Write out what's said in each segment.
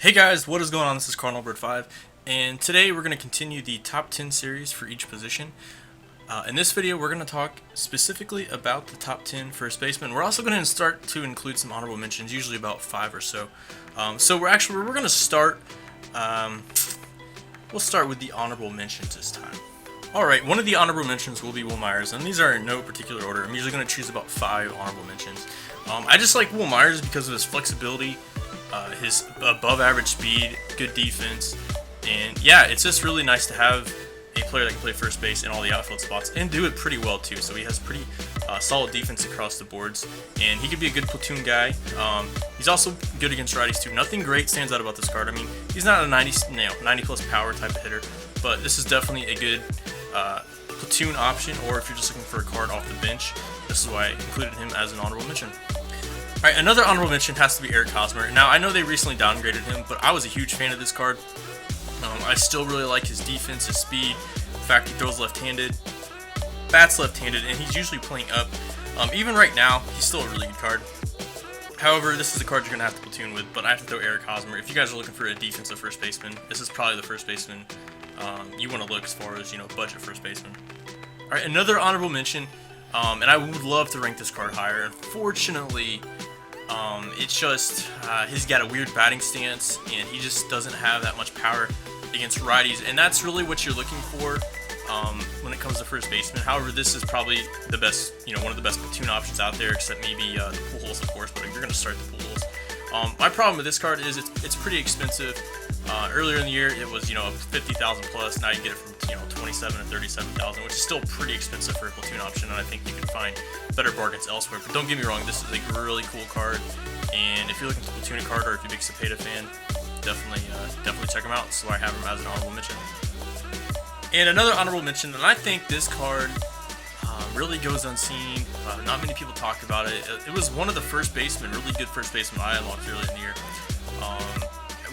Hey guys, what is going on? This is Bird5, and today we're going to continue the top 10 series for each position. In this video, we're going to talk specifically about the top 10 first basemen. We're also going to start to include some honorable mentions, usually about 5 or so. We're going to start. We'll start with the honorable mentions this time. Alright, one of the honorable mentions will be Will Myers, and these are in no particular order. I'm usually going to choose about 5 honorable mentions. I just like Will Myers because of his flexibility, his above average speed, good defense, and yeah, it's just really nice to have a player that can play first base in all the outfield spots and do it pretty well too. So he has pretty solid defense across the boards, and he could be a good platoon guy. He's also good against righties too. Nothing great stands out about this card. I mean, he's not a 90 plus power type of hitter, but this is definitely a good platoon option, or if you're just looking for a card off the bench, this is why I included him as an honorable mention. Alright, another honorable mention has to be Eric Hosmer. Now, I know they recently downgraded him, but I was a huge fan of this card. I still really like his defense, his speed, the fact he throws left-handed, bats left-handed, and he's usually playing up. Even right now, he's still a really good card. However, this is a card you're going to have to platoon with, but I have to throw Eric Hosmer. If you guys are looking for a defensive first baseman, this is probably the first baseman you want to look as far as, budget first baseman. Alright, another honorable mention, and I would love to rank this card higher. Unfortunately, it's just he's got a weird batting stance, and he just doesn't have that much power against righties, and that's really what you're looking for when it comes to first baseman. However, this is probably the best, one of the best platoon options out there, except maybe the pool holes, of course. But if you're going to start the pool holes, my problem with this card is it's pretty expensive. Earlier in the year, it was 50,000 plus. Now you get it from 27 and 37,000, which is still pretty expensive for a platoon option, and I think you can find better bargains elsewhere. But don't get me wrong, this is a really cool card, and if you're looking to platoon a card, or if you're a big Cepeda fan, definitely check him out. So I have him as an honorable mention. And another honorable mention, and I think this card really goes unseen. Not many people talk about it. It was one of the first basemen, really good first baseman I unlocked earlier in the year.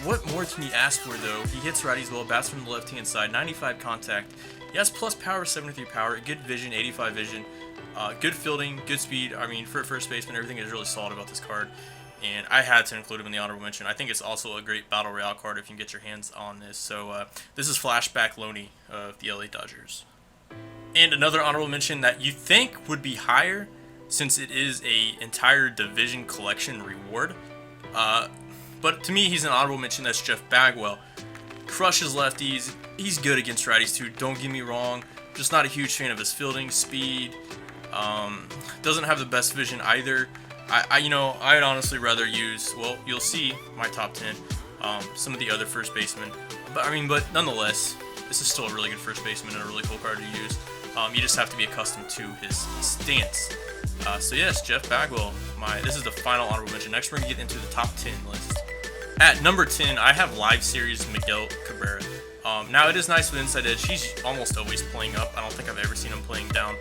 What more can you ask for, though? He hits righties well, bats from the left-hand side, 95 contact. He has plus power, 73 power, good vision, 85 vision, good fielding, good speed. I mean, for a first baseman, everything is really solid about this card, and I had to include him in the honorable mention. I think it's also a great Battle Royale card if you can get your hands on this. So this is Flashback Loney of the LA Dodgers. And another honorable mention that you think would be higher, since it is a entire division collection reward. But to me, he's an honorable mention. That's Jeff Bagwell. Crushes lefties. He's good against righties too. Don't get me wrong. Just not a huge fan of his fielding, speed. Doesn't have the best vision either. I'd honestly rather use. Well, you'll see my top 10. Some of the other first basemen. But nonetheless, this is still a really good first baseman and a really cool card to use. You just have to be accustomed to his stance. So yes, Jeff Bagwell. This is the final honorable mention. Next, we're gonna get into the top 10 list. At number 10, I have Live Series Miguel Cabrera. Now, it is nice with Inside Edge. He's almost always playing up. I don't think I've ever seen him playing down.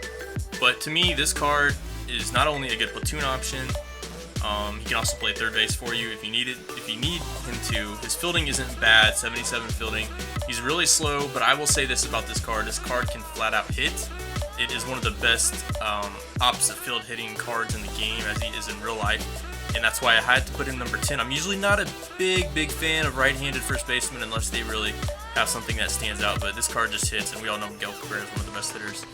But to me, this card is not only a good platoon option, he can also play third base for you if you need it. If you need him to. His fielding isn't bad, 77 fielding. He's really slow, but I will say this about this card. This card can flat out hit. It is one of the best opposite field hitting cards in the game, as he is in real life, and that's why I had to put him number 10. I'm usually not a big fan of right-handed first basemen unless they really have something that stands out, but this card just hits, and we all know Miguel Cabrera is one of the best hitters,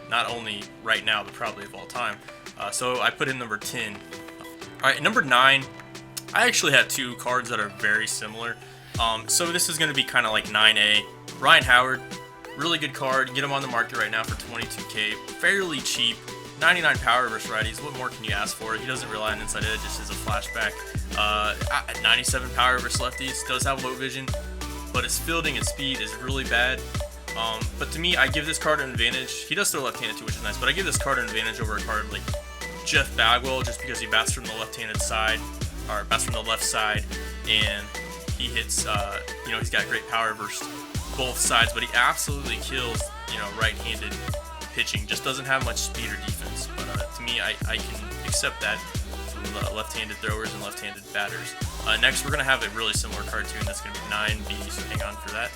not only right now, but probably of all time. So I put him number 10. Alright, number 9, I actually had 2 cards that are very similar. So this is going to be kind of like 9A. Ryan Howard. Really good card. You get him on the market right now for 22K. Fairly cheap. 99 power versus righties. What more can you ask for? He doesn't rely on inside edge. Just as a flashback. 97 power versus lefties. Does have low vision, but his fielding and speed is really bad. But to me, I give this card an advantage. He does throw left-handed too, which is nice. But I give this card an advantage over a card like Jeff Bagwell, just because he bats from the left-handed side, or bats from the left side, and he hits. He's got great power versus both sides, but he absolutely kills, right-handed pitching. Just doesn't have much speed or defense. But to me, I can accept that from left-handed throwers and left-handed batters. Next, we're going to have a really similar cartoon that's going to be 9B, so hang on for that.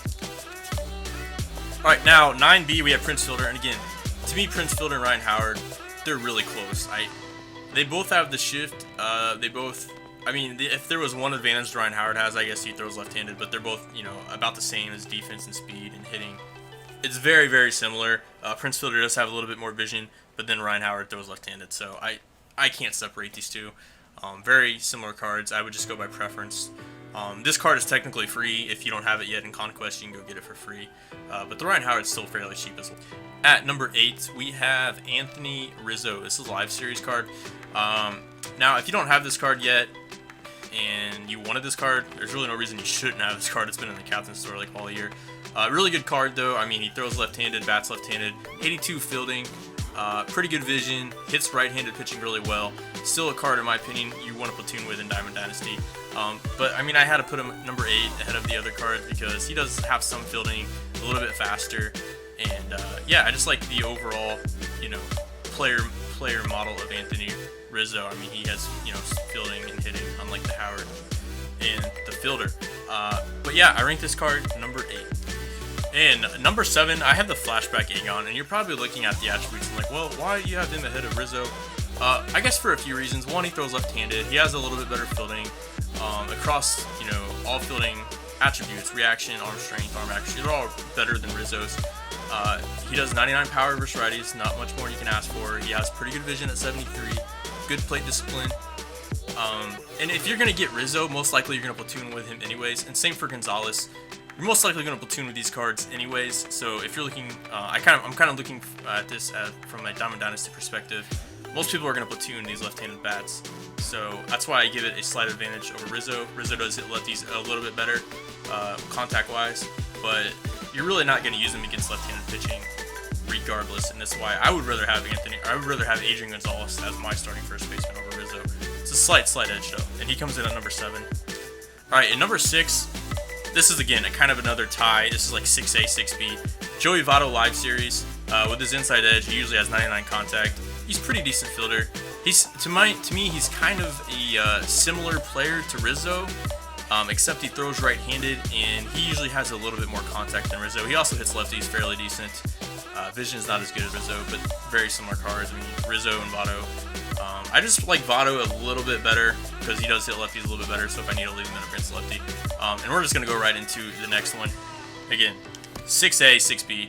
Alright, now 9B, we have Prince Fielder, and again, to me, Prince Fielder and Ryan Howard, they're really close. They both have the shift. They both I mean, if there was one advantage Ryan Howard has, I guess he throws left-handed, but they're both, about the same as defense and speed and hitting. It's very, very similar. Prince Fielder does have a little bit more vision, but then Ryan Howard throws left-handed, so I can't separate these two. Very similar cards. I would just go by preference. This card is technically free. If you don't have it yet in Conquest, you can go get it for free. But the Ryan Howard's still fairly cheap as well. At number 8, we have Anthony Rizzo. This is a Live Series card. Now, if you don't have this card yet, and you wanted this card, there's really no reason you shouldn't have this card. It's been in the Captain store like all year. Really good card though. I mean, he throws left-handed, bats left-handed, 82 fielding, pretty good vision, hits right-handed pitching really well. Still a card in my opinion you want to platoon with in Diamond Dynasty. But I mean, I had to put him at number 8 ahead of the other cards because he does have some fielding, a little bit faster, and yeah, I just like the overall, player model of Anthony Rizzo. I mean, he has, fielding and hitting, unlike the Howard and the Fielder. But yeah, I ranked this card number 8. And number 7, I have the Flashback Aegon, and you're probably looking at the attributes and like, well, why do you have him ahead of Rizzo? I guess for a few reasons. One, he throws left-handed. He has a little bit better fielding across, all fielding attributes, reaction, arm strength, arm accuracy. They're all better than Rizzo's. He does 99 power versus righties, not much more you can ask for. He has pretty good vision at 73, good plate discipline. And if you're going to get Rizzo, most likely you're going to platoon with him anyways. And same for Gonzalez. You're most likely going to platoon with these cards anyways. So if you're looking, I'm kind of looking at this from a Diamond Dynasty perspective. Most people are going to platoon these left-handed bats. So that's why I give it a slight advantage over Rizzo. Rizzo does hit lefties a little bit better contact-wise, but you're really not going to use them against left-handed pitching regardless, and that's why I would rather have Adrian Gonzalez as my starting first baseman over Rizzo. It's a slight edge though, and he comes in at number 7. Alright, at number 6, this is again kind of another tie. This is like 6A, 6B. Joey Votto Live Series. With his inside edge, he usually has 99 contact. He's a pretty decent fielder. He's to me, he's kind of a similar player to Rizzo, except he throws right-handed, and he usually has a little bit more contact than Rizzo. He also hits lefties fairly decent. Vision is not as good as Rizzo, but very similar cards. I mean, Rizzo and Votto. I just like Votto a little bit better because he does hit lefties a little bit better, so if I need to leave him in against lefty. And we're just going to go right into the next one. Again, 6A, 6B.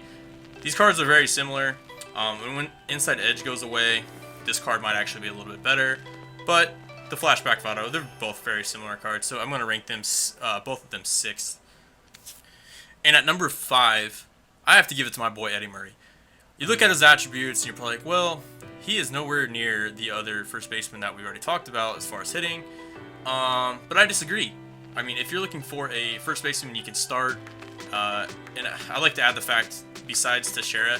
These cards are very similar. When inside edge goes away, this card might actually be a little bit better. But the Flashback Votto, they're both very similar cards, so I'm going to rank them both of them 6th. And at number 5, I have to give it to my boy Eddie Murray. You look at his attributes, and you're probably like, well, he is nowhere near the other first baseman that we already talked about as far as hitting. But I disagree. I mean, if you're looking for a first baseman you can start, and I like to add the fact, besides Teixeira,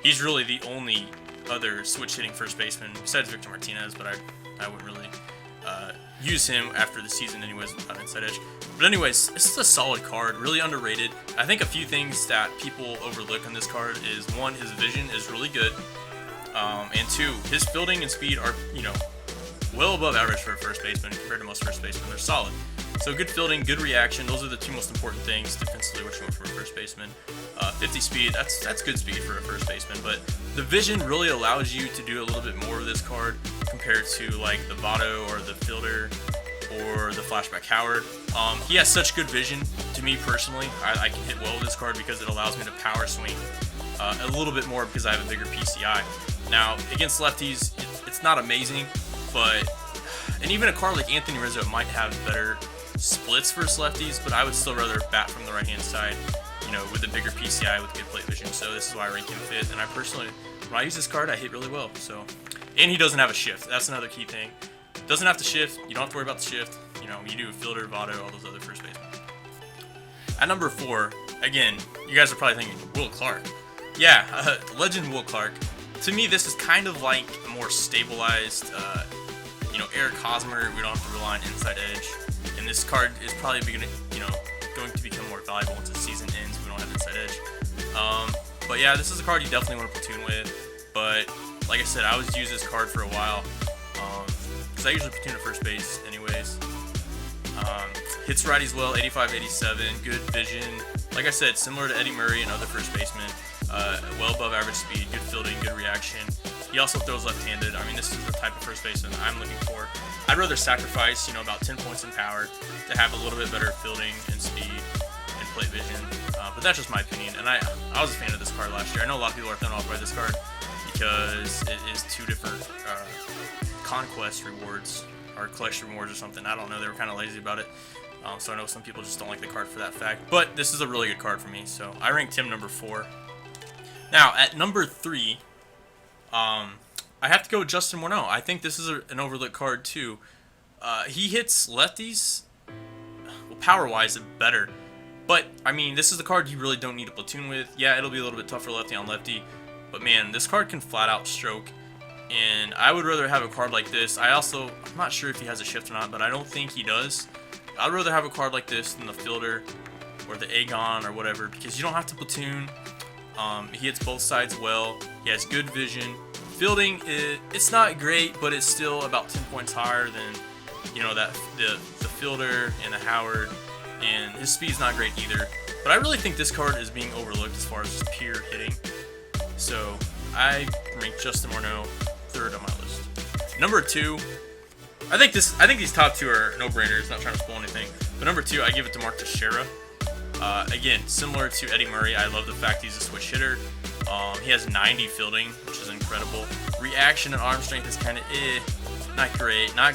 he's really the only other switch-hitting first baseman besides Victor Martinez, but I wouldn't really use him after the season anyways without inside edge. But anyways, this is a solid card, really underrated. I think a few things that people overlook on this card is, 1, his vision is really good, and 2, his fielding and speed are, well above average for a first baseman compared to most first basemen. They're solid. So good fielding, good reaction, those are the 2 most important things defensively what you want from a first baseman. 50 speed, that's good speed for a first baseman, but the vision really allows you to do a little bit more of this card compared to like the Votto or the Fielder or the Flashback Howard. He has such good vision. To me personally, I can hit well with this card because it allows me to power swing a little bit more because I have a bigger PCI. Now, against lefties, it's not amazing, and even a card like Anthony Rizzo might have better splits versus lefties, but I would still rather bat from the right-hand side, with a bigger PCI with good plate vision. So this is why I rank him 5th, and I personally, when I use this card, I hit really well. So, and he doesn't have a shift. That's another key thing. Doesn't have to shift. You don't have to worry about the shift. You do Fielder, Votto, all those other first basemen. At number 4, again, you guys are probably thinking, Will Clark. Yeah, legend Will Clark. To me, this is kind of like a more stabilized, Eric Hosmer. We don't have to rely on inside edge. And this card is probably going to become more valuable once the season ends. We don't have inside edge. But yeah, this is a card you definitely want to platoon with. But like I said, I always use this card for a while because I usually platoon at first base anyways. Hits righties well, 85, 87, good vision. Like I said, similar to Eddie Murray and other first basemen. Well above average speed, good fielding, good reaction. He also throws left-handed. I mean, this is the type of first baseman I'm looking for. I'd rather sacrifice, about 10 points in power to have a little bit better fielding and speed and plate vision. But that's just my opinion. And I was a fan of this card last year. I know a lot of people are thrown off by this card because it is 2 different conquest rewards or collection rewards or something. I don't know. They were kind of lazy about it. So I know some people just don't like the card for that fact. But this is a really good card for me. So I ranked him number 4. Now, at number 3, I have to go with Justin Morneau. I think this is an overlooked card, too. He hits lefties, well, power-wise, better. But, I mean, this is the card you really don't need a platoon with. Yeah, it'll be a little bit tougher lefty on lefty. But, man, this card can flat-out stroke. And I would rather have a card like this. I'm not sure if he has a shift or not, but I don't think he does. I'd rather have a card like this than the Fielder or the Aegon or whatever, because you don't have to platoon. He hits both sides well. He has good vision. Fielding, it's not great, but it's still about 10 points higher than, the Fielder and the Howard. And his speed's not great either. But I really think this card is being overlooked as far as just pure hitting. So I rank Justin Morneau 3rd on my list. Number 2, I think these top 2 are no-brainers. Not trying to spoil anything, but number 2, I give it to Mark Teixeira. Again, similar to Eddie Murray, I love the fact he's a switch hitter. He has 90 fielding, which is incredible. Reaction and arm strength is kind of not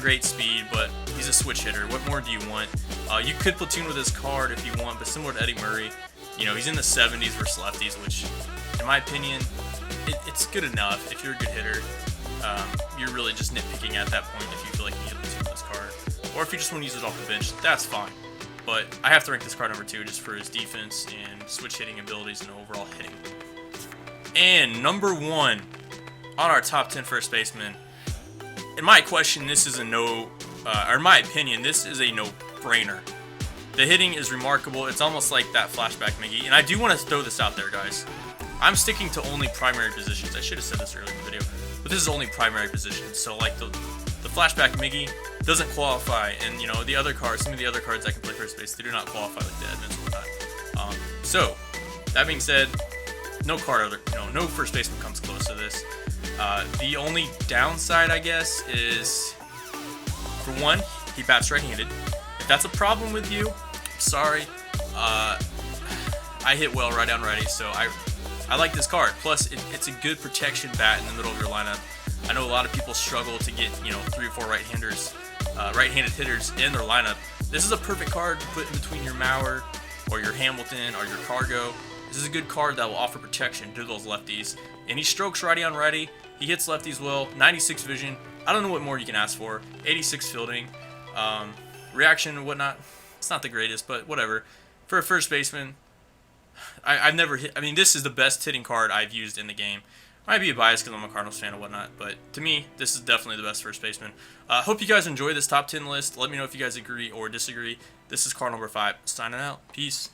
great speed, but he's a switch hitter. What more do you want? You could platoon with his card if you want, but similar to Eddie Murray, he's in the 70s versus lefties, which, in my opinion, it's good enough. If you're a good hitter, you're really just nitpicking at that point if you feel like you need to platoon with this card. Or if you just want to use it off the bench, that's fine. But I have to rank this card number 2 just for his defense and switch hitting abilities and overall hitting. And number 1 on our top 10 first baseman. In my opinion, this is a no-brainer. The hitting is remarkable. It's almost like that flashback Miggy. And I do want to throw this out there, guys. I'm sticking to only primary positions. I should have said this earlier in the video, but this is only primary positions. So like the flashback Miggy doesn't qualify, and the other cards, some of the other cards that can play first base, they do not qualify like the Edmonds or whatnot. So that being said, no first baseman comes close to this. The only downside, I guess, is for one, he bats right-handed. If that's a problem with you, I'm sorry. I hit well right down righty, so I like this card. Plus, it's a good protection bat in the middle of your lineup. I know a lot of people struggle to get 3 or 4 right-handed hitters in their lineup. This is a perfect card to put in between your Mauer or your Hamilton or your Cargo. This is a good card that will offer protection to those lefties. And he strokes righty on righty. He hits lefties well. 96 vision. I don't know what more you can ask for. 86 fielding. Reaction and whatnot. It's not the greatest, but whatever. For a first baseman, I've never hit. I mean, this is the best hitting card I've used in the game. Might be a bias because I'm a Cardinals fan and whatnot, but to me, this is definitely the best first baseman. Hope you guys enjoy this top 10 list. Let me know if you guys agree or disagree. This is card number 5. Signing out. Peace.